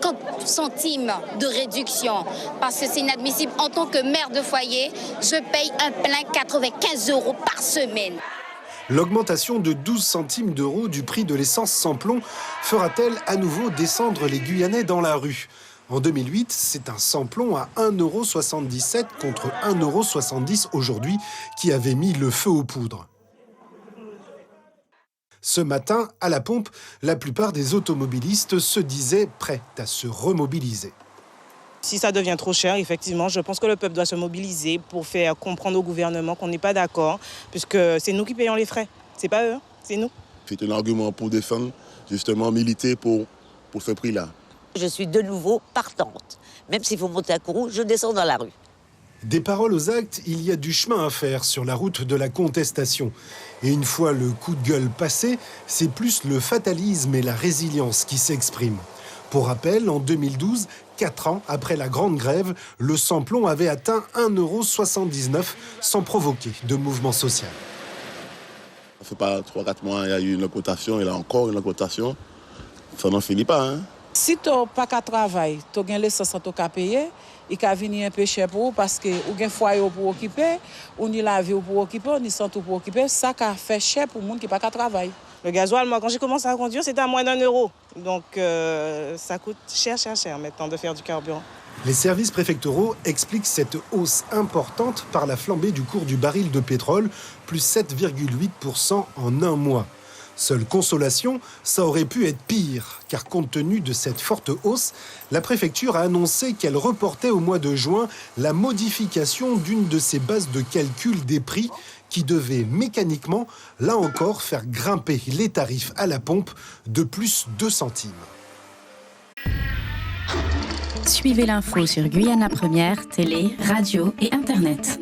50 centimes de réduction parce que c'est inadmissible. En tant que mère de foyer, je paye un plein 95 € par semaine. L'augmentation de 12 centimes d'euros du prix de l'essence sans plomb fera-t-elle à nouveau descendre les Guyanais dans la rue ? En 2008, c'est un sans-plomb à 1,77 € contre 1,70 € aujourd'hui qui avait mis le feu aux poudres. Ce matin, à la pompe, la plupart des automobilistes se disaient prêts à se remobiliser. Si ça devient trop cher, effectivement, je pense que le peuple doit se mobiliser pour faire comprendre au gouvernement qu'on n'est pas d'accord, puisque c'est nous qui payons les frais. C'est pas eux, c'est nous. C'est un argument pour défendre, justement, militer pour ce prix-là. Je suis de nouveau partante. Même s'il faut monter à Kourou, je descends dans la rue. Des paroles aux actes, il y a du chemin à faire sur la route de la contestation. Et une fois le coup de gueule passé, c'est plus le fatalisme et la résilience qui s'expriment. Pour rappel, en 2012, 4 ans après la grande grève, le sans-plomb avait atteint 1,79 € sans provoquer de mouvement social. Ça fait pas 3-4 mois, il y a eu une augmentation, et là encore une augmentation. Ça n'en finit pas, hein? Si tu n'as pas de travail, tu as l'essence à payer, il va venir un peu cher pour vous parce que vous avez un foyer pour occuper, ou ni la vie pour occuper, ni santé pour occuper. Ça fait cher pour les gens qui n'ont pas de travail. Le gasoil, moi, quand j'ai commencé à conduire, c'était à moins d'1 €. Donc, ça coûte cher maintenant de faire du carburant. Les services préfectoraux expliquent cette hausse importante par la flambée du cours du baril de pétrole, plus 7,8% en un mois. Seule consolation, ça aurait pu être pire, car compte tenu de cette forte hausse, la préfecture a annoncé qu'elle reportait au mois de juin la modification d'une de ses bases de calcul des prix qui devait mécaniquement, là encore, faire grimper les tarifs à la pompe de plus 2 centimes. Suivez l'info sur Guyana Première, télé, radio et internet.